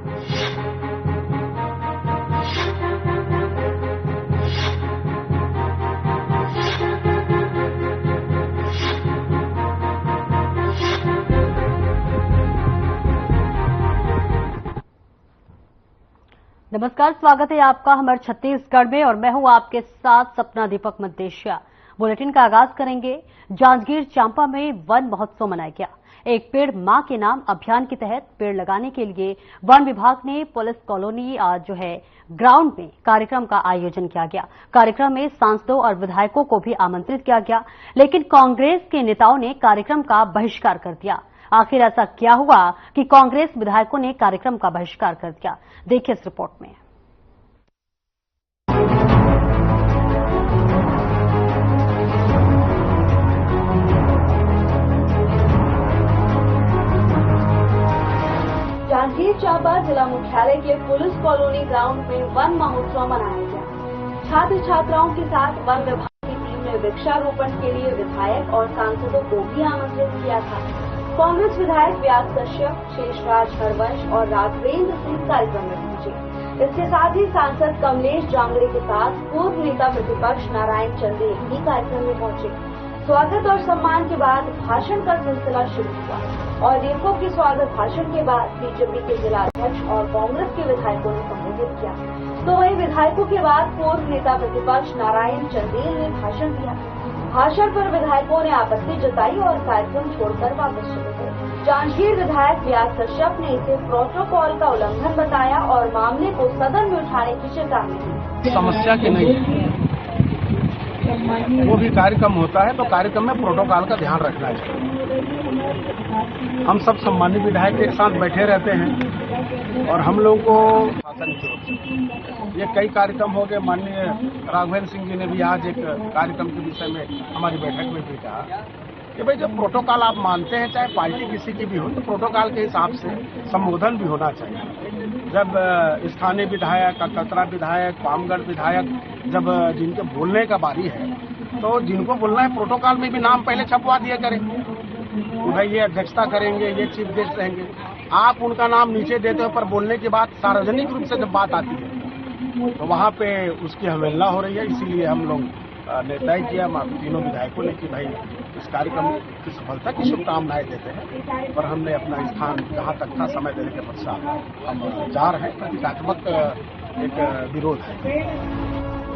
नमस्कार, स्वागत है आपका हमारे छत्तीसगढ़ में और मैं हूं आपके साथ सपना दीपक मदेशिया। बुलेटिन का आगाज करेंगे। जांजगीर चांपा में वन महोत्सव मनाया गया। एक पेड़ मां के नाम अभियान के तहत पेड़ लगाने के लिए वन विभाग ने पुलिस कॉलोनी ग्राउंड में कार्यक्रम का आयोजन किया गया। कार्यक्रम में सांसदों और विधायकों को भी आमंत्रित किया गया, लेकिन कांग्रेस के नेताओं ने कार्यक्रम का बहिष्कार कर दिया। आखिर ऐसा क्या हुआ कि कांग्रेस विधायकों ने कार्यक्रम का बहिष्कार कर दिया? देखिए इस रिपोर्ट में। जांजगीर चांपा जिला मुख्यालय के पुलिस कॉलोनी ग्राउंड में वन महोत्सव मनाया गया। छात्र छात्राओं के साथ वन विभाग की टीम ने वृक्षारोपण के लिए विधायक और सांसदों को भी आमंत्रित किया था। कांग्रेस विधायक व्यास कश्यप, शेषराज हरवंश और राघवेंद्र सिंह कार्यक्रम में पहुंचे। इसके साथ ही सांसद कमलेश जांगड़े के साथ पूर्व नेता प्रतिपक्ष नारायण चंदेल भी कार्यक्रम में पहुंचे। स्वागत और सम्मान के बाद भाषण का सिलसिला शुरू हुआ और दीपकों के स्वागत भाषण के बाद बीजेपी के जिला अध्यक्ष और कांग्रेस के विधायकों ने संबोधित किया। तो वहीं विधायकों के बाद पूर्व नेता प्रतिपक्ष नारायण चंदेल ने भाषण दिया। भाषण पर विधायकों ने आपत्ति जताई और कार्यक्रम छोड़कर वापस चले गए। जांजगीर विधायक व्यास कश्यप ने इसे प्रोटोकॉल का उल्लंघन बताया और मामले को सदन में उठाने की चेतावनी दी। समस्या की नहीं है, वो भी कार्यक्रम होता है तो कार्यक्रम में प्रोटोकॉल का ध्यान रखना चाहिए। हम सब सम्मानित विधायक एक साथ बैठे रहते हैं और हम लोगों को शासन की ओर से ये कई कार्यक्रम हो गए। माननीय राघवेंद्र सिंह जी ने भी आज एक कार्यक्रम के विषय में हमारी बैठक में भी कहा कि भाई जब प्रोटोकॉल आप मानते हैं, चाहे पार्टी किसी की भी हो, तो प्रोटोकॉल के हिसाब से संबोधन भी होना चाहिए। जब स्थानीय विधायक, कतरा विधायक, पामगढ़ विधायक जब जिनके बोलने का बारी है तो जिनको बोलना है प्रोटोकॉल में भी नाम पहले छपवा दिया करें कि भाई ये अध्यक्षता करेंगे, ये चीफ गेस्ट रहेंगे। आप उनका नाम नीचे देते हो पर बोलने के बाद सार्वजनिक रूप से जब बात आती है तो वहाँ पे उसकी अवहेलना हो रही है। इसीलिए हम लोग ने तय किया तीनों विधायकों ने कि भाई इस कार्यक्रम की सफलता की शुभकामनाएं देते हैं और हमने अपना स्थान जहाँ तक था समय देने के पश्चात हम जा रहे हैं। प्रतीकात्मक एक विरोध है।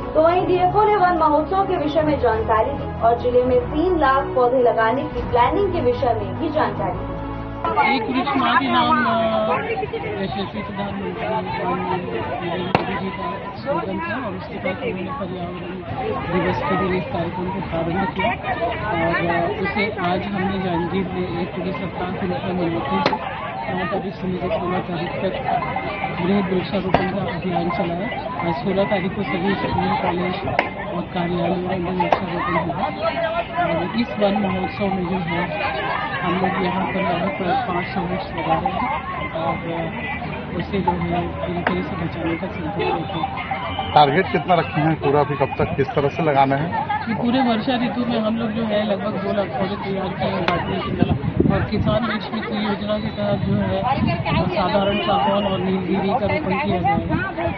तो वहीं डीएफओ ने वन महोत्सव के विषय में जानकारी दी और जिले में 3 लाख पौधे लगाने की प्लानिंग के विषय में भी जानकारी दी। एक वृक्ष मां के नाम यशस्वी प्रधानमंत्री नरेंद्र मोदी जी का स्लोगन था और उसके बाद उन्होंने पर्यावरण दिवस के दिन इस कार्यक्रम को प्रारंभ किया और उसे आज हमने जांजगीर में एक पुलिस सप्ताह के रूप में मनाते हुए 9 तारीख से लेकर 16 तारीख तक बृहद वृक्षारोपण का अभियान चलाया। आज 16 तारीख को सभी स्कूल, कॉलेज और कार्यालयों में वृक्षारोपण हुआ और इस वन महोत्सव में जो है हम लोग यहाँ पर लगभग 500 वृक्ष लगा रहे हैं और उसे जो है पूरी तरह से बचाने का संकल्प लेते हैं। टारगेट कितना रखे हैं पूरा, भी कब तक किस तरह से लगाना है? कि पूरे वर्षा ऋतु में हम लोग जो है लगभग 2 लाख पौधे तैयार किए हैं बांटने के लिए और किसान वृक्ष मित्र योजना के तहत जो है साधारण सागौन और नीलगिरी का रोपण किया जाएगा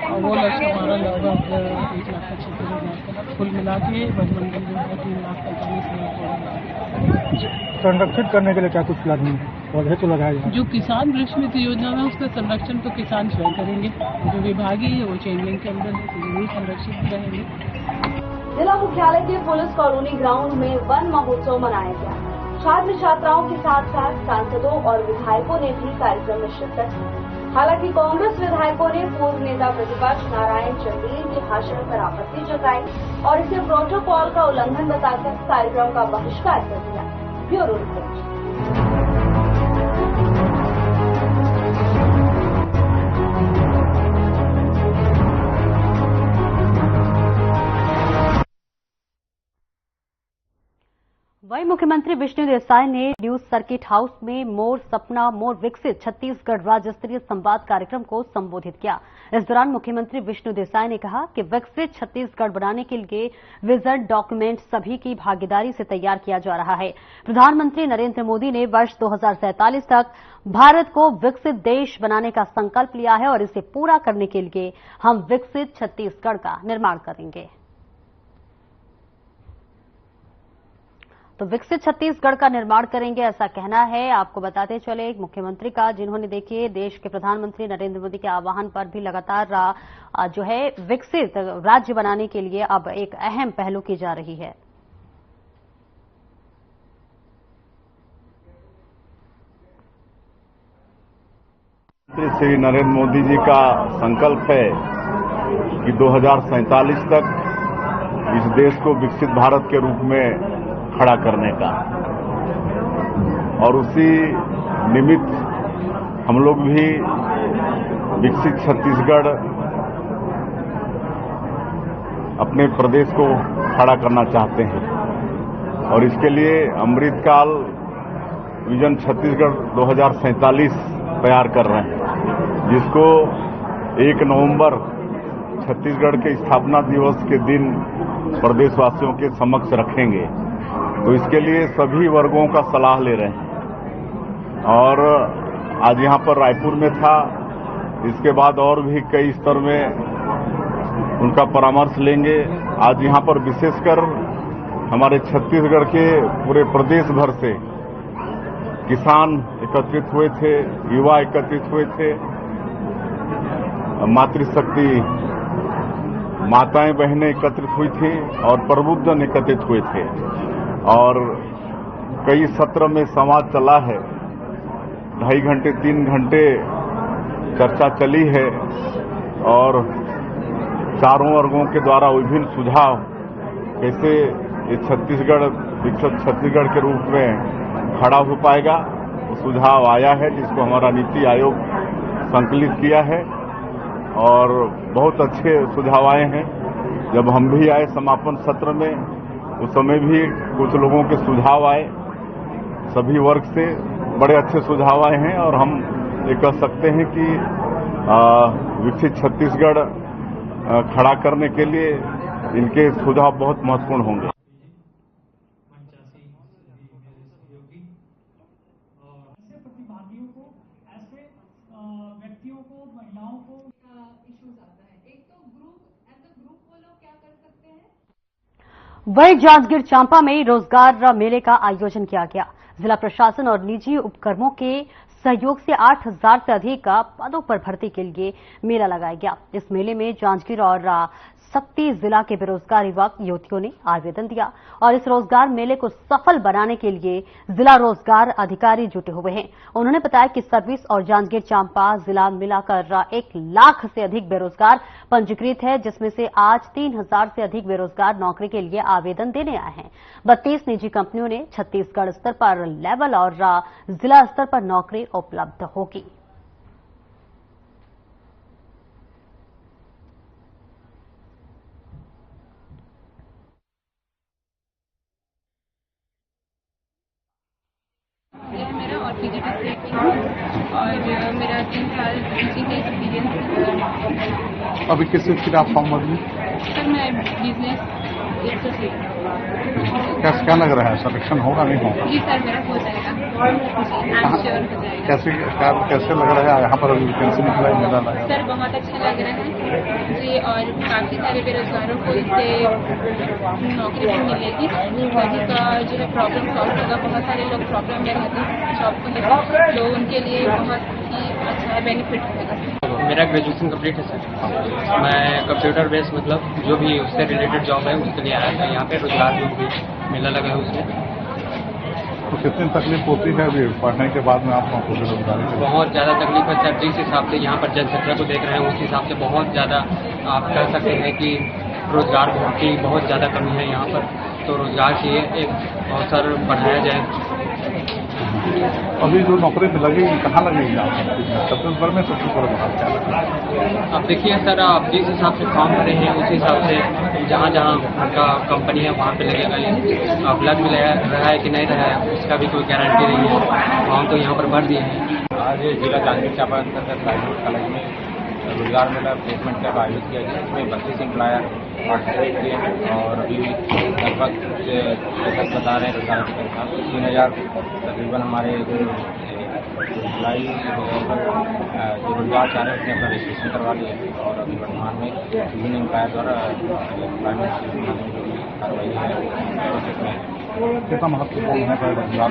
और वो लक्ष्य हमारा लगभग 1,75,000 कुल मिला के वनमंडल जो है 3,45,000 पौधे संरक्षित करने के लिए क्या कुछ प्लानिंग पौधे तो लगाए जाए? जो किसान वृक्ष मित्र योजना में उसका संरक्षण तो किसान स्वयं करेंगे। जो विभागीय है वो चेन के अंदर है तो जरूर संरक्षित रहेंगे। जिला मुख्यालय के पुलिस कॉलोनी ग्राउंड में वन महोत्सव मनाया गया। छात्र छात्राओं के साथ साथ सांसदों और विधायकों ने भी कार्यक्रम में शिरकत की। हालांकि कांग्रेस विधायकों ने पूर्व नेता प्रतिपक्ष नारायण चंदेल के भाषण पर आपत्ति जताई और इसे प्रोटोकॉल का उल्लंघन बताकर कार्यक्रम का बहिष्कार कर दिया। Bureau report. वन वहीं मुख्यमंत्री विष्णु देसाई ने न्यूज सर्किट हाउस में मोर सपना मोर विकसित छत्तीसगढ़ राज्य स्तरीय संवाद कार्यक्रम को संबोधित किया। इस दौरान मुख्यमंत्री विष्णु देसाई ने कहा कि विकसित छत्तीसगढ़ बनाने के लिए विजन डॉक्यूमेंट सभी की भागीदारी से तैयार किया जा रहा है। प्रधानमंत्री नरेंद्र मोदी ने वर्ष 2047 तक भारत को विकसित देश बनाने का संकल्प लिया है और इसे पूरा करने के लिए हम विकसित छत्तीसगढ़ का निर्माण करेंगे। तो विकसित छत्तीसगढ़ का निर्माण करेंगे, ऐसा कहना है। आपको बताते चले मुख्यमंत्री का, जिन्होंने देखिए देश के प्रधानमंत्री नरेंद्र मोदी के आह्वान पर भी लगातार जो है विकसित राज्य बनाने के लिए अब एक अहम पहलू की जा रही है। श्री नरेंद्र मोदी जी का संकल्प है कि 2047 तक इस देश को विकसित भारत के रूप में खड़ा करने का, और उसी निमित्त हम लोग भी विकसित छत्तीसगढ़ अपने प्रदेश को खड़ा करना चाहते हैं और इसके लिए अमृतकाल विजन छत्तीसगढ़ 2047 तैयार कर रहे हैं, जिसको 1 नवंबर छत्तीसगढ़ के स्थापना दिवस के दिन प्रदेशवासियों के समक्ष रखेंगे। तो इसके लिए सभी वर्गों का सलाह ले रहे हैं और आज यहाँ पर रायपुर में था, इसके बाद और भी कई स्तर में उनका परामर्श लेंगे। आज यहाँ पर विशेषकर हमारे छत्तीसगढ़ के पूरे प्रदेश भर से किसान एकत्रित हुए थे, युवा एकत्रित हुए थे, मातृशक्ति माताएं बहनें एकत्रित हुई थी और प्रबुद्धजन एकत्रित हुए थे और कई सत्र में संवाद चला है। 2.5 घंटे 3 घंटे चर्चा चली है और चारों वर्गों के द्वारा विभिन्न सुझाव कैसे ये छत्तीसगढ़ विकसित छत्तीसगढ़ के रूप में खड़ा हो पाएगा, वो सुझाव आया है जिसको हमारा नीति आयोग संकलित किया है और बहुत अच्छे सुझाव आए हैं। जब हम भी आए समापन सत्र में उस समय भी कुछ लोगों के सुझाव आए, सभी वर्ग से बड़े अच्छे सुझाव आए हैं और हम ये कह सकते हैं कि विकसित छत्तीसगढ़ खड़ा करने के लिए इनके सुझाव बहुत महत्वपूर्ण होंगे। प्रतिभागियों को, ऐसे व्यक्तियों को, महिलाओं को इश्यूज आता है। एक तो ग्रुप एज अ ग्रुप वो लोग क्या कर सकते हैं। वहीं जांजगीर चांपा में रोजगार मेले का आयोजन किया गया। जिला प्रशासन और निजी उपक्रमों के सहयोग से 8,000 से अधिक पदों पर भर्ती के लिए मेला लगाया गया। इस मेले में जांजगीर और सक्ती जिला के बेरोजगार युवक युवतियों ने आवेदन दिया और इस रोजगार मेले को सफल बनाने के लिए जिला रोजगार अधिकारी जुटे हुए हैं। उन्होंने बताया कि सर्विस और जांजगीर चांपा जिला मिलाकर 1 लाख से अधिक बेरोजगार पंजीकृत है, जिसमें से आज 3,000 से अधिक बेरोजगार नौकरी के लिए आवेदन देने आए हैं। 32 निजी कंपनियों ने छत्तीसगढ़ स्तर पर लेवल और जिला स्तर पर नौकरी उपलब्ध होगी। मेरा और पीजीटी और मेरा 3 साल टीचिंग एक्सपीरियंस। अभी किस चीज की आप फॉर्म भर ली? सर मैं बिजनेस क्या लग रहा है, सिलेक्शन होगा नहीं होगा? जी सर मेरा हो जाएगा, श्योर हो जाएगा। कैसे लग रहा है यहाँ पर वैकेंसी निकला है, मेला लगा? सर बहुत अच्छा लग रहा है जी और काफ़ी सारे बेरोजगारों को इससे नौकरी भी मिलेगी। सभी का जो है प्रॉब्लम सॉल्व होगा। बहुत सारे लोग प्रॉब्लम में रहते हैं जॉब को लेकर, तो उनके लिए बहुत ही अच्छा बेनिफिट होगा। मेरा ग्रेजुएशन कंप्लीट है सर। मैं कंप्यूटर बेस्ड मतलब जो भी उससे रिलेटेड जॉब है उसके लिए आया था। यहाँ पे रोजगार भी मेला लगा है उसमें। तो कितनी तकलीफ होती है अभी पढ़ने के बाद में आप बेरोजगारी? बहुत ज़्यादा तकलीफ है सर। जिस हिसाब से यहाँ पर जनसंख्या को देख रहे हैं उस हिसाब से बहुत ज़्यादा आप कह सकते हैं कि रोजगार की बहुत ज़्यादा कमी है यहाँ पर। तो रोजगार की एक अवसर बढ़ाया जाए। अभी जो नौकरी लगेगी कहाँ लगेगी? छत्तीसगढ़ में सबसे बड़ा बात क्या लगता है? अब देखिए सर, आप जिस हिसाब से फॉर्म भरे हैं उस हिसाब से जहाँ जहाँ उनका कंपनी है वहाँ पे लगेगा ये। अब लग भी रहा है कि नहीं रहा है उसका भी कोई गारंटी नहीं है। फॉर्म तो यहाँ पर भर दिए हैं। आज जिला जांजगीर चांपा अंतर्गत प्राइवेट कॉलेज में रोजगार मेला प्लेसमेंट कैंप आयोजित किया गया। इसमें 32 एम्प्लॉयर पार्टिसिपेट किए हैं और अभी लगभग कुछ बता रहे हैं रोजगार के साथ 3000 तकरीबन हमारे एम्प्लॉई जो रोजगार चाह रहे हैं उसने अपना रजिस्ट्रेशन करवा लिया है और अभी वर्तमान में विभिन्न एम्प्लॉयर द्वारा एम्प्लॉयमेंट कार्रवाई है प्रोसेस में। कितना महत्वपूर्ण है रोजगार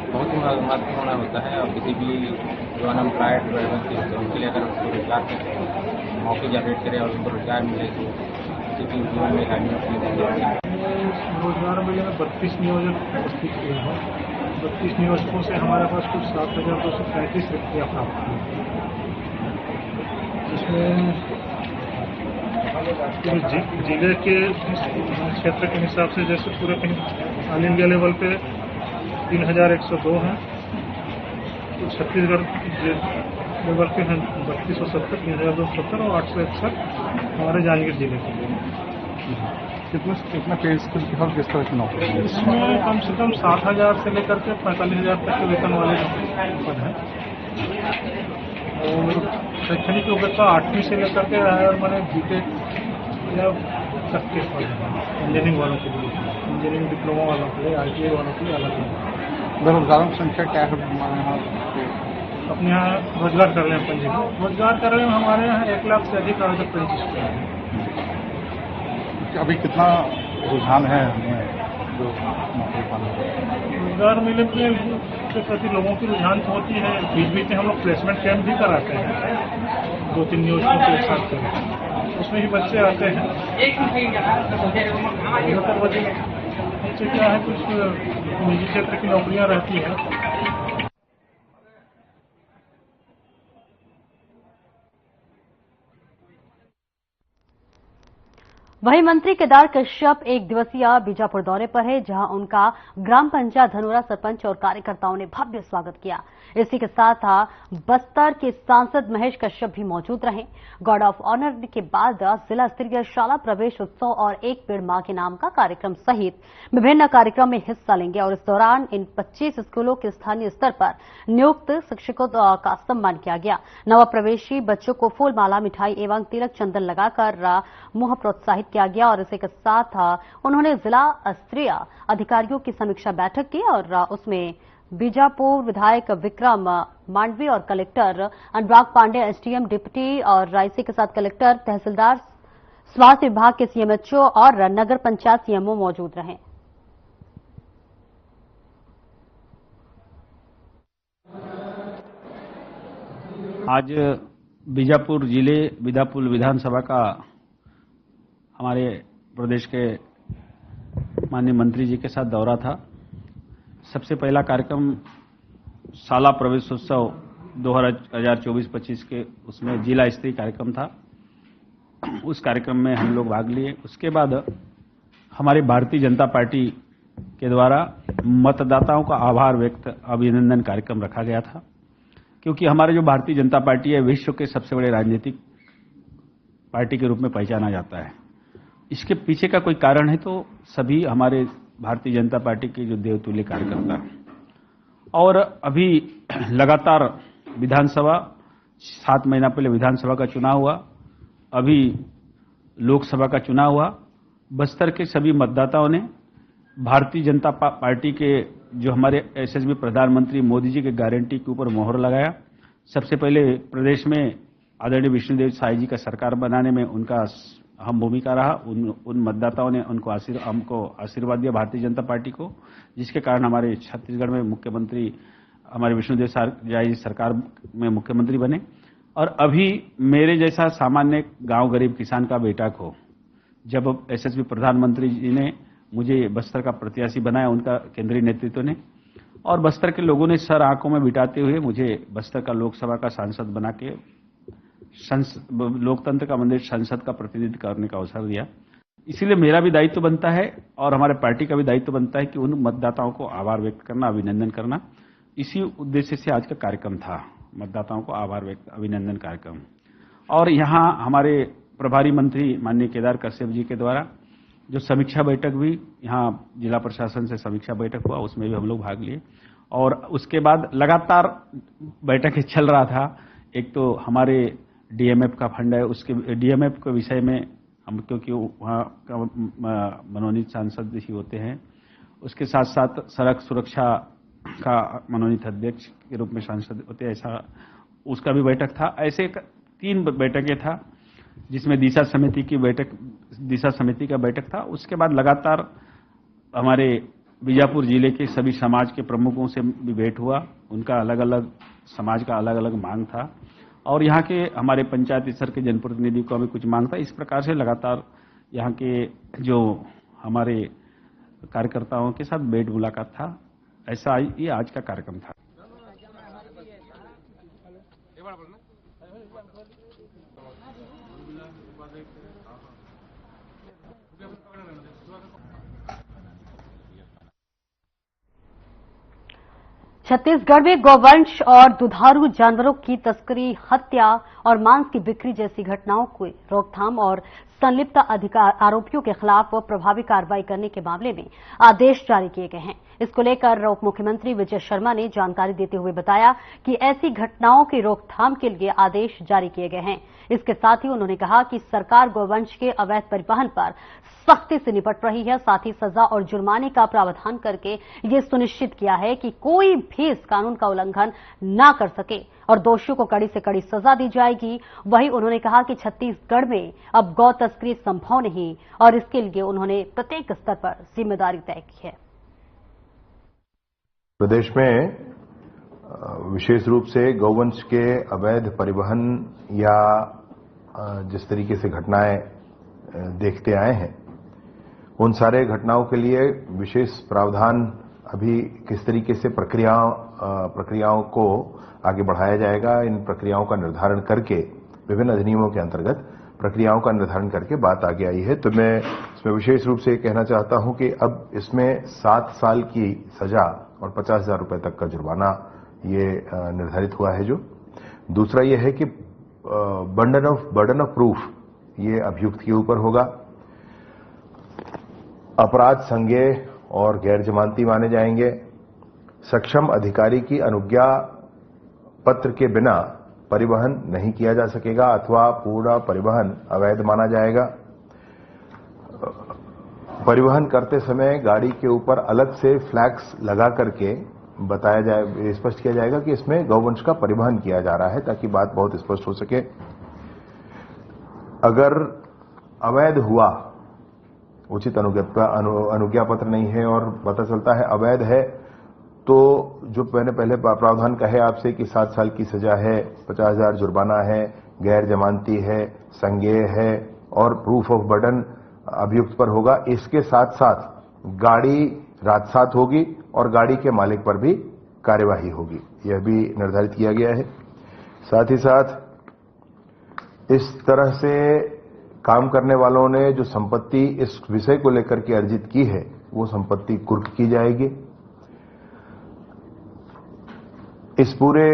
बहुत ही महत्वपूर्ण होता है। और किसी भी जो अनएम्प्लॉयड व्यक्ति होते हैं उनके लिए अगर उसको रोजगार के मौके जनरेट करें और उनको रोजगार मिले तो किसी भी जीवन में रोजगार मेले में 32 नियोजक उपस्थित किए हैं। 32 नियोजकों से हमारे पास कुछ 7,235 रिक्तियाँ प्राप्त हुई, जिसमें जिले के क्षेत्र के हिसाब से जैसे पूरे कहीं ऑल इंडिया लेवल पे 3,102 हैं, तो छत्तीसगढ़ लेवल के हैं 3270, 3,270 और 861 हमारे जांजगीर जिले के लिए। कितना पे स्केल के साथ किस तरह की नौकरी? इसमें कम से कम 7,000 से लेकर के 45,000 तक के वेतन वाले पद हैं और शैक्षणिक योग्यता 8वीं से लेकर के मैंने बीटेक या तक के पद हैं। इंजीनियरिंग वालों के लिए, इंजीनियरिंग डिप्लोमा वालों के लिए, ITI वालों के लिए अलग है। बेरोजगारों की संख्या क्या है अपने यहाँ रोजगार कर रहे हैं पंजीकृत रोजगार कर रहे हैं हमारे यहाँ 1 लाख से अधिक आवेदक रजिस्टर हैं। अभी कितना रुझान है जो नौकरी पाने? रोजगार मेले के प्रति लोगों की रुझान होती है। बीच बीच में हम लोग प्लेसमेंट कैंप भी कराते हैं 2-3 नियोजकों के साथ करके, उसमें ही बच्चे आते हैं। बच्चे क्या है, कुछ निजी क्षेत्र की नौकरियां रहती हैं। वहीं मंत्री केदार कश्यप 1 दिवसीय बीजापुर दौरे पर है, जहां उनका ग्राम पंचायत धनोरा सरपंच और कार्यकर्ताओं ने भव्य स्वागत किया। इसी के साथ बस्तर के सांसद महेश कश्यप भी मौजूद रहे। गार्ड ऑफ ऑनर के बाद जिला स्तरीय शाला प्रवेश उत्सव और एक पेड़ मां के नाम का कार्यक्रम सहित विभिन्न कार्यक्रम में हिस्सा लेंगे और इस दौरान इन 25 स्कूलों के स्थानीय स्तर पर नियुक्त शिक्षकों का सम्मान किया गया। नव प्रवेशी बच्चों को फूल माला, मिठाई एवं तिलक चंदन लगाकर मुंह प्रोत्साहित किया गया और इसी के साथ उन्होंने जिला स्तरीय अधिकारियों की समीक्षा बैठक की और उसमें बीजापुर विधायक विक्रम मांडवी और कलेक्टर अनुराग पांडे, एसडीएम डिप्टी और इसी के साथ कलेक्टर, तहसीलदार, स्वास्थ्य विभाग के सीएमएचओ और नगर पंचायत सीएमओ मौजूद रहे। आज बीजापुर जिले बीजापुर विधानसभा का हमारे प्रदेश के माननीय मंत्री जी के साथ दौरा था। सबसे पहला कार्यक्रम शाला प्रवेशोत्सव 2024-25 के उसमें जिला स्तरीय कार्यक्रम था। उस कार्यक्रम में हम लोग भाग लिए। उसके बाद हमारी भारतीय जनता पार्टी के द्वारा मतदाताओं का आभार व्यक्त अभिनंदन कार्यक्रम रखा गया था, क्योंकि हमारे जो भारतीय जनता पार्टी है विश्व के सबसे बड़े राजनीतिक पार्टी के रूप में पहचाना जाता है। इसके पीछे का कोई कारण है तो सभी हमारे भारतीय जनता पार्टी के जो देवतुल्य कार्यकर्ता और अभी लगातार विधानसभा 7 महीना पहले विधानसभा का चुनाव हुआ, अभी लोकसभा का चुनाव हुआ। बस्तर के सभी मतदाताओं ने भारतीय जनता पार्टी के जो हमारे यशस्वी प्रधानमंत्री मोदी जी के गारंटी के ऊपर मोहर लगाया। सबसे पहले प्रदेश में आदरणीय विष्णुदेव साई जी का सरकार बनाने में उनका अहम भूमिका रहा। उन मतदाताओं ने हमको आशीर्वाद दिया भारतीय जनता पार्टी को, जिसके कारण हमारे छत्तीसगढ़ में मुख्यमंत्री हमारे विष्णुदेव साई सरकार में मुख्यमंत्री बने। और अभी मेरे जैसा सामान्य गांव गरीब किसान का बेटा को जब यशस्वी प्रधानमंत्री जी ने मुझे बस्तर का प्रत्याशी बनाया, उनका केंद्रीय नेतृत्व ने, और बस्तर के लोगों ने सर आंखों में बिठाते हुए मुझे बस्तर का लोकसभा का सांसद बना के लोकतंत्र का मंदिर संसद का प्रतिनिधित्व करने का अवसर दिया। इसीलिए मेरा भी दायित्व बनता है और हमारे पार्टी का भी दायित्व बनता है कि उन मतदाताओं को आभार व्यक्त करना, अभिनंदन करना। इसी उद्देश्य से आज का कार्यक्रम था। मतदाताओं को अभिनंदन कार्यक्रम। और यहाँ हमारे प्रभारी मंत्री माननीय केदार कश्यप जी के द्वारा जो समीक्षा बैठक भी यहाँ जिला प्रशासन से समीक्षा बैठक हुआ, उसमें भी हम लोग भाग लिए। और उसके बाद लगातार बैठकें चल रहा था। एक तो हमारे डीएमएफ का फंड है, उसके डीएमएफ के विषय में हम, क्योंकि वहाँ का मनोनीत सांसद ही होते हैं, उसके साथ साथ सड़क सुरक्षा का मनोनीत अध्यक्ष के रूप में सांसद होते हैं, ऐसा उसका भी बैठक था। ऐसे 3 बैठकें था, जिसमें दिशा समिति का बैठक था। उसके बाद लगातार हमारे बीजापुर जिले के सभी समाज के प्रमुखों से भी भेंट हुआ। उनका अलग अलग समाज का अलग अलग मांग था और यहाँ के हमारे पंचायत स्तर के जनप्रतिनिधि को भी कुछ मांग था। इस प्रकार से लगातार यहाँ के जो हमारे कार्यकर्ताओं के साथ भेंट मुलाकात था। ऐसा ये आज का कार्यक्रम था। छत्तीसगढ़ में गौवंश और दुधारू जानवरों की तस्करी, हत्या और मांस की बिक्री जैसी घटनाओं को रोकथाम और संलिप्त आरोपियों के खिलाफ प्रभावी कार्रवाई करने के मामले में आदेश जारी किए गए हैं। इसको लेकर उप मुख्यमंत्री विजय शर्मा ने जानकारी देते हुए बताया कि ऐसी घटनाओं की रोकथाम के लिए आदेश जारी किए गए हैं। इसके साथ ही उन्होंने कहा कि सरकार गौवंश के अवैध परिवहन पर सख्ती से निपट रही है। साथ ही सजा और जुर्माने का प्रावधान करके ये सुनिश्चित किया है कि कोई भी इस कानून का उल्लंघन न कर सके और दोषियों को कड़ी से कड़ी सजा दी जाएगी। वहीं उन्होंने कहा कि छत्तीसगढ़ में अब गौ तस्करी संभव नहीं और इसके लिए उन्होंने प्रत्येक स्तर पर जिम्मेदारी तय की है। प्रदेश में विशेष रूप से गौवंश के अवैध परिवहन या जिस तरीके से घटनाएं देखते आए हैं, उन सारे घटनाओं के लिए विशेष प्रावधान अभी किस तरीके से प्रक्रियाओं को आगे बढ़ाया जाएगा, इन प्रक्रियाओं का निर्धारण करके विभिन्न अधिनियमों के अंतर्गत प्रक्रियाओं का निर्धारण करके बात आगे आई है। तो मैं इसमें विशेष रूप से कहना चाहता हूं कि अब इसमें 7 साल की सजा और 50,000 रुपए तक का जुर्माना ये निर्धारित हुआ है। जो दूसरा ये है कि बर्डन ऑफ प्रूफ ये अभियुक्त के ऊपर होगा। अपराध संज्ञेय और गैर जमानती माने जाएंगे। सक्षम अधिकारी की अनुज्ञा पत्र के बिना परिवहन नहीं किया जा सकेगा अथवा पूरा परिवहन अवैध माना जाएगा। परिवहन करते समय गाड़ी के ऊपर अलग से फ्लैग्स लगा करके बताया जाए, स्पष्ट किया जाएगा कि इसमें गौवंश का परिवहन किया जा रहा है, ताकि बात बहुत स्पष्ट हो सके। अगर अवैध हुआ, उचित अनुज्ञा पत्र नहीं है और पता चलता है अवैध है, तो जो मैंने पहले प्रावधान कहे आपसे कि 7 साल की सजा है, 50,000 जुर्माना है, गैर जमानती है, संज्ञेय है और प्रूफ ऑफ बर्डन अभियुक्त पर होगा। इसके साथ साथ गाड़ी राजसात होगी और गाड़ी के मालिक पर भी कार्यवाही होगी, यह भी निर्धारित किया गया है। साथ ही साथ इस तरह से काम करने वालों ने जो संपत्ति इस विषय को लेकर के अर्जित की है, वो संपत्ति कुर्क की जाएगी। इस पूरे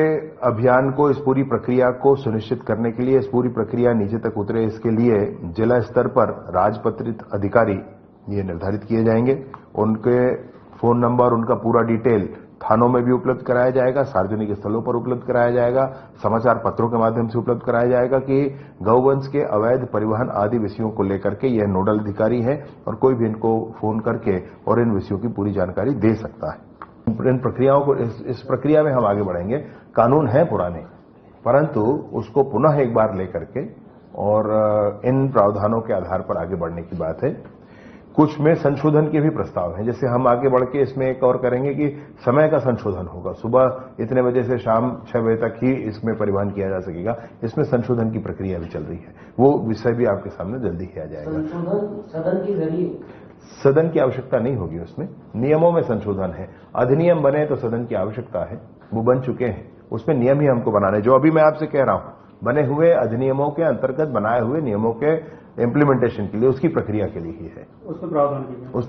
अभियान को, इस पूरी प्रक्रिया को सुनिश्चित करने के लिए, इस पूरी प्रक्रिया नीचे तक उतरे, इसके लिए जिला स्तर पर राजपत्रित अधिकारी ये निर्धारित किए जाएंगे। उनके फोन नंबर, उनका पूरा डिटेल थानों में भी उपलब्ध कराया जाएगा, सार्वजनिक स्थलों पर उपलब्ध कराया जाएगा, समाचार पत्रों के माध्यम से उपलब्ध कराया जाएगा कि गौवंश के अवैध परिवहन आदि विषयों को लेकर के यह नोडल अधिकारी है और कोई भी इनको फोन करके और इन विषयों की पूरी जानकारी दे सकता है। इन प्रक्रियाओं को, इस प्रक्रिया में हम आगे बढ़ेंगे। कानून है पुराने, परंतु उसको पुनः एक बार लेकर के और इन प्रावधानों के आधार पर आगे बढ़ने की बात है। कुछ में संशोधन के भी प्रस्ताव हैं। जैसे हम आगे बढ़ के इसमें एक और करेंगे कि समय का संशोधन होगा, सुबह इतने बजे से शाम 6 बजे तक ही इसमें परिवहन किया जा सकेगा। इसमें संशोधन की प्रक्रिया भी चल रही है, वो विषय भी आपके सामने जल्दी ही आ जाएगा। संशोधन सदन के जरिए, सदन की आवश्यकता नहीं होगी, उसमें नियमों में संशोधन है। अधिनियम बने तो सदन की आवश्यकता है, वो बन चुके हैं, उसमें नियम ही हमको बनाने। जो अभी मैं आपसे कह रहा हूं, बने हुए अधिनियमों के अंतर्गत बनाए हुए नियमों के इम्प्लीमेंटेशन के लिए, उसकी प्रक्रिया के लिए ही है, उसमें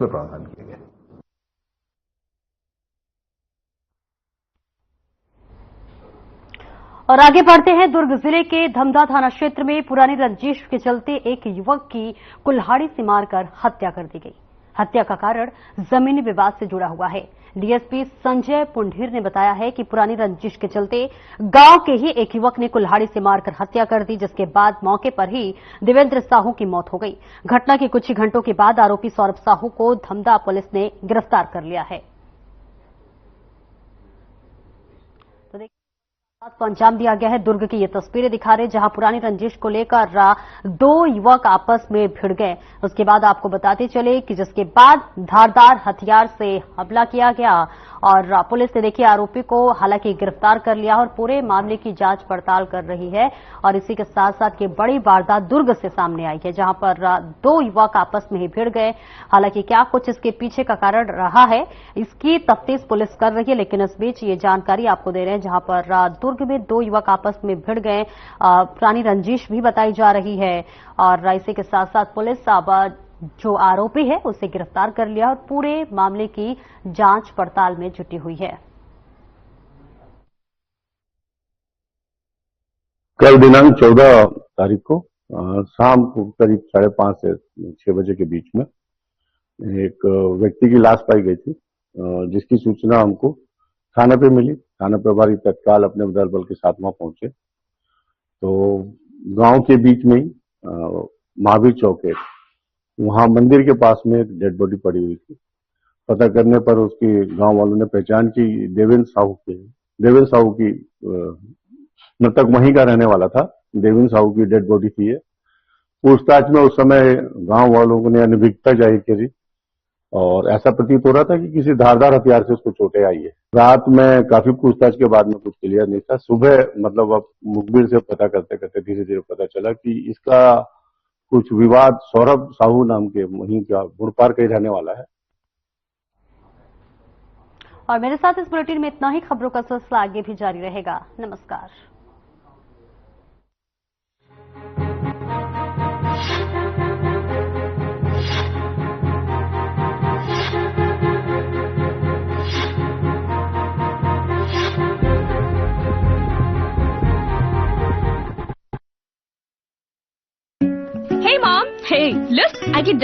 प्रावधान किए गए। और आगे बढ़ते हैं। दुर्ग जिले के धमधा थाना क्षेत्र में पुरानी रंजिश के चलते एक युवक की कुल्हाड़ी से मारकर हत्या कर दी गई। हत्या का कारण जमीनी विवाद से जुड़ा हुआ है। डीएसपी संजय पुंढीर ने बताया है कि पुरानी रंजिश के चलते गांव के ही एक युवक ने कुल्हाड़ी से मारकर हत्या कर दी, जिसके बाद मौके पर ही देवेंद्र साहू की मौत हो गई। घटना के कुछ ही घंटों के बाद आरोपी सौरभ साहू को धमधा पुलिस ने गिरफ्तार कर लिया है। को अंजाम दिया गया है। दुर्ग की ये तस्वीरें दिखा रहे, जहां पुरानी रंजिश को लेकर दो युवक आपस में भिड़ गए। उसके बाद आपको बताते चले कि जिसके बाद धारदार हथियार से हमला किया गया और पुलिस ने देखिए आरोपी को हालांकि गिरफ्तार कर लिया और पूरे मामले की जांच पड़ताल कर रही है। और इसी के साथ साथ ये बड़ी वारदात दुर्ग से सामने आई है, जहां पर दो युवक आपस में ही भिड़ गए। हालांकि क्या कुछ इसके पीछे का कारण रहा है, इसकी तफ्तीश पुलिस कर रही है, लेकिन इस बीच ये जानकारी आपको दे रहे हैं जहां पर दुर्ग में दो युवक आपस में भिड़ गए। पुरानी रंजिश भी बताई जा रही है और इसी के साथ साथ पुलिस अब जो आरोपी है उसे गिरफ्तार कर लिया और पूरे मामले की जांच पड़ताल में जुटी हुई है। कल दिनांक 14 तारीख को शाम को करीब 5:30 से 6 बजे के बीच में एक व्यक्ति की लाश पाई गई थी, जिसकी सूचना हमको थाने पे मिली। थाना प्रभारी तत्काल अपने दल बल के साथ वहां पहुंचे तो गांव के बीच में ही महावीर चौक है, वहां मंदिर के पास में एक डेड बॉडी पड़ी हुई थी। पता करने पर उसकी गांव वालों ने पहचान की देवेंद्र साहू की मृतक वहीं का रहने वाला था। देवेंद्र साहू की डेड बॉडी थी है। पूछताछ में उस समय गांव वालों ने अनिभिकता जाहिर करी और ऐसा प्रतीत हो रहा था कि किसी धारदार हथियार से उसको चोटें आई है। रात में काफी पूछताछ के बाद में कुछ क्लियर नहीं था। सुबह मतलब अब मुखबिर से पता करते करते धीरे धीरे पता चला कि इसका कुछ विवाद सौरभ साहू नाम के वहीं का गुड़पार का ही रहने वाला है। और मेरे साथ इस बुलेटिन में इतना ही। खबरों का सिलसिला आगे भी जारी रहेगा। नमस्कार। Hey mom, hey, look, I can